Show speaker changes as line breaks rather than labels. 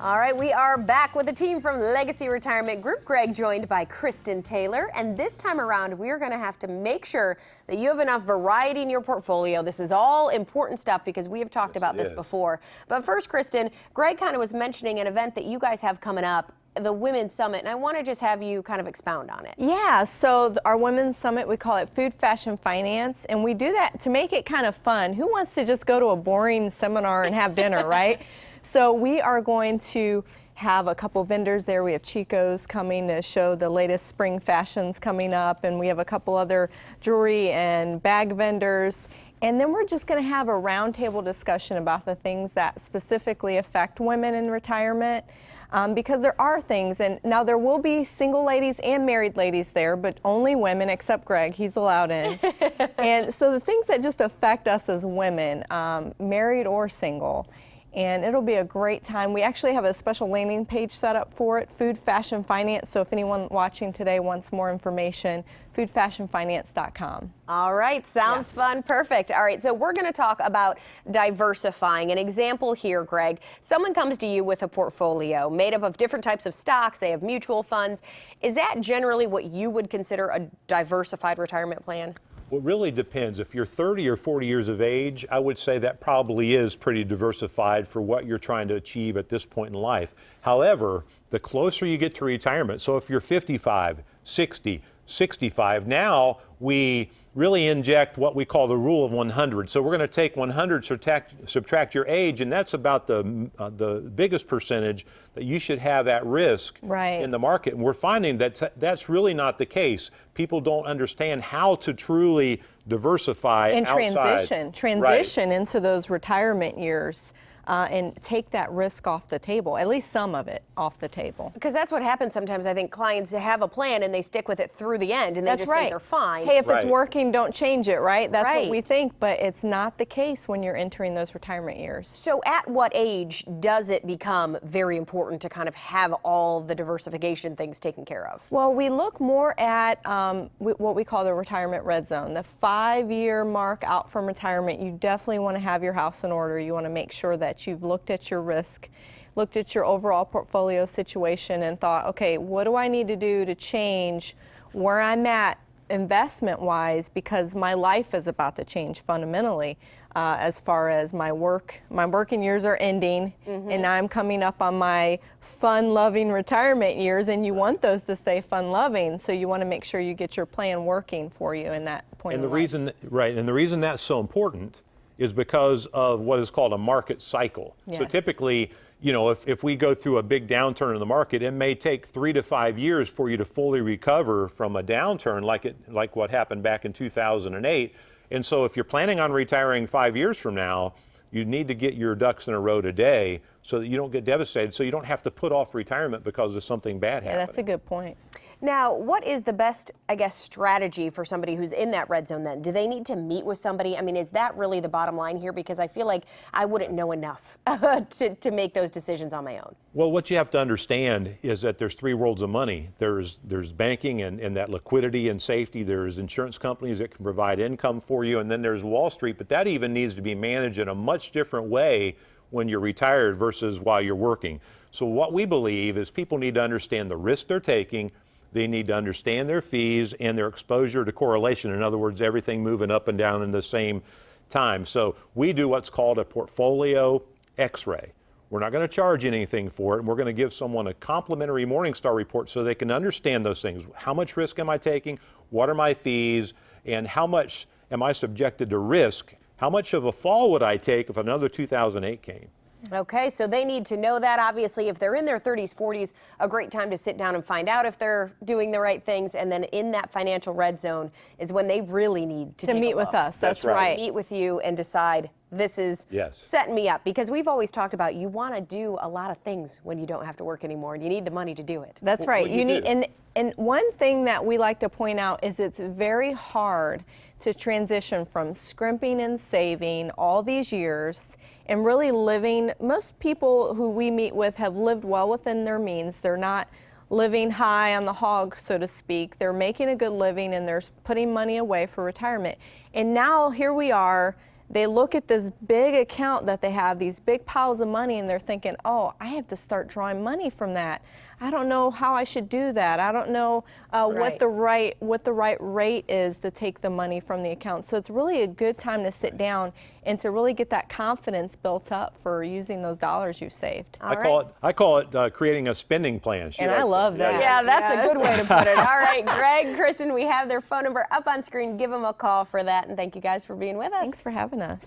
All right, we are back with a team from Legacy Retirement Group. Greg joined by Kristen Taylor. And this time around, we are going to have to make sure that you have enough variety in your portfolio. This is all important stuff because we have talked about this before. But first, Kristen, Greg kind of was mentioning an event that you guys have coming up, the Women's Summit, and I want to just have you kind of expound on it.
Yeah, so our Women's Summit, we call it Food, Fashion, Finance, and we do that to make it kind of fun. Who wants to just go to a boring seminar and have dinner, right? So we are going to have a couple vendors there. We have Chico's coming to show the latest spring fashions coming up, and we have a couple other jewelry and bag vendors. And then we're just going to have a roundtable discussion about the things that specifically affect women in retirement. Because there are things, and now there will be single ladies and married ladies there, but only women except Greg, he's allowed in. And so the things that just affect us as women, married or single, and it'll be a great time. We actually have a special landing page set up for it, Food, Fashion, Finance. So if anyone watching today wants more information, foodfashionfinance.com.
All right, sounds fun, perfect. All right, so we're going to talk about diversifying. An example here, Greg, someone comes to you with a portfolio made up of different types of stocks, they have mutual funds. Is that generally what you would consider a diversified retirement plan?
Well, it really depends. If you're 30 or 40 years of age, I would say that probably is pretty diversified for what you're trying to achieve at this point in life. However, the closer you get to retirement, so if you're 55, 60, 65, now we really inject what we call the rule of 100. So we're going to take 100, subtract your age, and that's about the biggest percentage that you should have at risk in the market. And we're finding that that's really not the case. People don't understand how to truly diversify
and
outside.
transition into those retirement years. And take that risk off the table, at least some of it off the table.
Because that's what happens sometimes. I think clients have a plan and they stick with it through the end and they just think they're fine.
Hey, if it's working, don't change it, right? That's what we think, but it's not the case when you're entering those retirement years.
So at what age does it become very important to kind of have all the diversification things taken care of?
Well, we look more at what we call the retirement red zone. The 5-year mark out from retirement, you definitely want to have your house in order. You want to make sure that you've looked at your risk, looked at your overall portfolio situation and thought, okay, what do I need to do to change where I'm at investment-wise, because my life is about to change fundamentally as far as my working years are ending, and now I'm coming up on my fun-loving retirement years, and you want those to stay fun-loving, so you want to make sure you get your plan working for you in that point
And
in
the
life.
reason, and the reason that's so important is because of what is called a market cycle. So typically, you know, if we go through a big downturn in the market, it may take 3 to 5 years for you to fully recover from a downturn like what happened back in 2008. And so if you're planning on retiring 5 years from now, you need to get your ducks in a row today so that you don't get devastated, so you don't have to put off retirement because of something bad happening.
Yeah, that's a good point.
Now, what is the best, I guess, strategy for somebody who's in that red zone then? Do they need to meet with somebody? I mean, is that really the bottom line here? Because I feel like I wouldn't know enough to make those decisions on my own.
Well, what you have to understand is that there's 3 worlds of money. There's banking and that liquidity and safety. There's insurance companies that can provide income for you. And then there's Wall Street, but that even needs to be managed in a much different way when you're retired versus while you're working. So what we believe is people need to understand the risk they're taking. They need to understand their fees and their exposure to correlation. In other words, everything moving up and down in the same time. So we do what's called a portfolio X-ray. We're not going to charge anything for it, and we're going to give someone a complimentary Morningstar report so they can understand those things. How much risk am I taking? What are my fees? And how much am I subjected to risk? How much of a fall would I take if another 2008 came?
Okay, so they need to know that. Obviously, if they're in their 30s, 40s, a great time to sit down and find out if they're doing the right things. And then in that financial red zone is when they really need to
meet with us. That's
right. Meet with you and decide this is setting me up. Because we've always talked about you want to do a lot of things when you don't have to work anymore, and you need the money to do it.
That's right. You need, and one thing that we like to point out is it's very hard to transition from scrimping and saving all these years and really living. Most people who we meet with have lived well within their means. They're not living high on the hog, so to speak. They're making a good living and they're putting money away for retirement. And now here we are. they look at this big account that they have, these big piles of money, and they're thinking, oh, I have to start drawing money from that. I don't know how I should do that. I don't know what the right rate is to take the money from the account. So it's really a good time to sit down and to really get that confidence built up for using those dollars you saved.
I call it creating a spending plan.
And I love that.
Yeah, that's a good way to put it. All right, Greg, Kristen, we have their phone number up on screen. Give them a call for that. And thank you guys for being with us.
Thanks for having us.